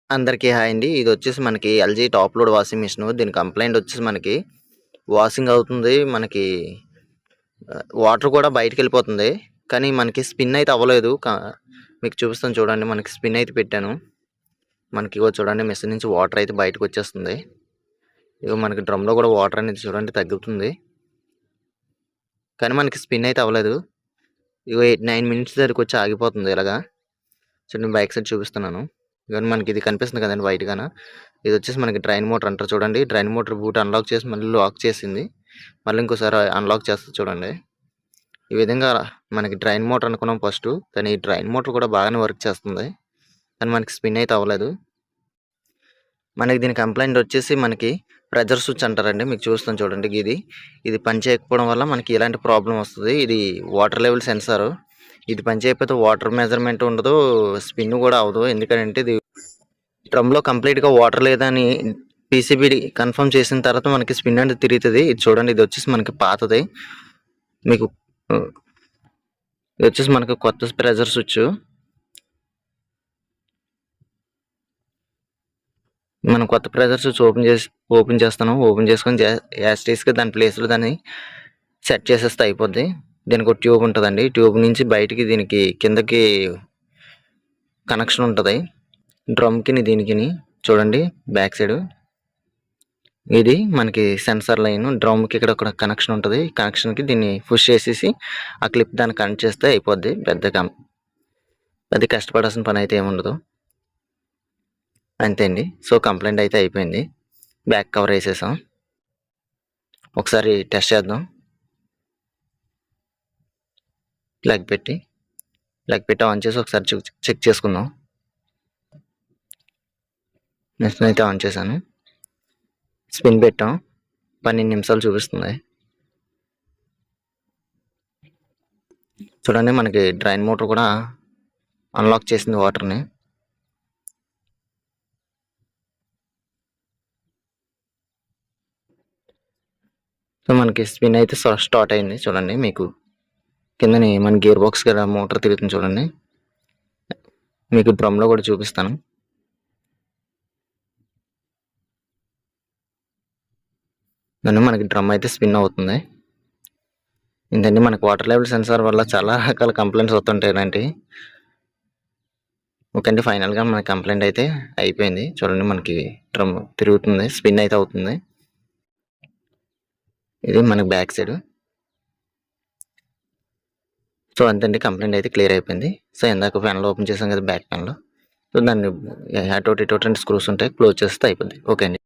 అందరికీ హాయ్ అండి. ఇదొచ్చేసి మనకి LG top load washing machine. దీని కంప్లెయింట్ వచ్చేసి మనకి వాషింగ్ అవుతుంది. మనకి వాటర్ కూడా బయటికెళ్ళిపోతుంది. కానీ మనకి స్పిన్ అయితే అవ్వలేదు. మీకు చూపిస్తాను చూడండి. మనకి స్పిన్ అయితే పెట్టాను. మనకి ఇగో చూడండి మిషన్ నుంచి వాటర్ అయితే బయటకొచ్చేస్తుంది. ఇగో మనకి డ్రమ్‌లో కూడా వాటర్ అనేది చూడండి తగ్గుతుంది. కానీ మనకి స్పిన్ అయితే అవ్వలేదు. ఇగో 9 మినిట్స్ దగ్గరకొచ్చి ఆగిపోతుంది ఇలాగా. చూడండి బ్యాక్ సైడ్ చూపిస్తున్నాను. ఇగోండి మనకి ఇది కనిపిస్తుంది కదండీ వైట్‌గాన. ఇదొచ్చేసి మనకి డ్రైన్ మోటర్ అంటారు చూడండి. డ్రైన్ మోటర్ బూట్ అన్‌లాక్ చేసి మళ్ళీ లాక్ చేసింది. మళ్ళీ ఇంకోసారి అన్‌లాక్ చేస్తది చూడండి. ఈ విధంగా మనకి డ్రైన్ మోటర్ అనుకున్నాం ఫస్టు. కానీ ఈ డ్రైన్ మోటర్ కూడా బాగానే వర్క్ చేస్తుంది. కానీ మనకి స్పిన్ అయితే అవ్వలేదు. మనకి దీని కంప్లెయింట్ వచ్చేసి మనకి ప్రెజర్ స్విచ్ అంటారండి. మీకు చూస్తాను చూడండి ఇది పని చేయకపోవడం వల్ల మనకి ఇలాంటి ప్రాబ్లమ్ వస్తది. ఇది వాటర్ లెవెల్ సెన్సారు. ఇది పని చేయకపోతే వాటర్ మెజర్‌మెంట్ ఉండదు. స్పిన్ కూడా అవ్వదు. ఎందుకంటే ఇది డ్రమ్‌లో కంప్లీట్‌గా వాటర్ లేదని పీసీబీ కన్ఫర్మ్ చేసిన తర్వాత మనకి స్పిన్ అనేది తిరుగుతది. ఇది చూడండి ఇదొచ్చేసి మనకి పాతది. మీకు ఇదొచ్చేసి మనకి కొత్త ప్రెజర్ స్విచ్. మనం కొత్త ప్రెజర్ స్విచ్ ఓపెన్ చేస్తాను. ఓపెన్ చేసుకొని యాజ్ టీస్‌గా దాని ప్లేస్‌లో దాన్ని సెట్ చేసేస్తే అయిపోద్ది. దీనికి ఒక ట్యూబ్ ఉంటదండి. ట్యూబ్ నుంచి బయటికి దీనికి కిందకి కనెక్షన్ ఉంటది. డ్రమ్‌కిని దీనికిని చూడండి బ్యాక్ సైడు. ఇది మనకి సెన్సార్ లైను. డ్రమ్‌కి ఇక్కడ ఒక కనెక్షన్ ఉంటది. కనెక్షన్‌కి దీన్ని పుష్ చేసేసి ఆ క్లిప్ దానికి కనెక్ట్ చేస్తే అయిపోద్ది. పెద్ద కష్టపడాల్సిన పని అయితే ఏముండదు. అంతే అండి. సో కంప్లెయింట్ అయితే అయిపోయింది. బ్యాక్ కవర్ వేసేసాం. ఒకసారి టెస్ట్ చేద్దాం. ప్లగ్ పెట్టి ఆన్ చేసి ఒకసారి చెక్ చేసుకుందాం. మిషన్ అయితే ఆన్ చేశాను. స్పిన్ పెట్టాం. 12 నిమిషాలు చూపిస్తుంది. చూడండి మనకి డ్రైన్ మోటర్ కూడా అన్‌లాక్ చేసింది వాటర్‌ని. సో మనకి స్పిన్ అయితే స్టార్ట్ అయింది చూడండి. మీకు కిందని మన గేర్ బాక్స్ కదా మోటార్ తిరుగుతుంది చూడండి. మీకు డ్రమ్‌లో కూడా చూపిస్తాను. మనకి డ్రమ్ అయితే స్పిన్ అవుతుంది. ఏంటంటే మనకి వాటర్ లెవెల్ సెన్సార్ వల్ల చాలా రకాల కంప్లైంట్స్ వస్తుంటాయి ఇలాంటివి. ఓకే అండి. ఫైనల్‌గా మన కంప్లైంట్ అయితే అయిపోయింది. చూడండి మనకి డ్రమ్ తిరుగుతుంది. స్పిన్ అయితే అవుతుంది. ఇది మనకి బ్యాక్ సైడ్. సో అంతే అండి. కంప్లైంట్ అయితే క్లియర్ అయిపోయింది. సో ఇందాక ప్యానెల్ ఓపెన్ చేసాం కదా బ్యాక్ ప్యానెల్. సో దాన్ని అటోటి 2 స్క్రూస్ ఉంటాయి. క్లోజ్ చేస్తే అయిపోద్ది. ఓకే అండి.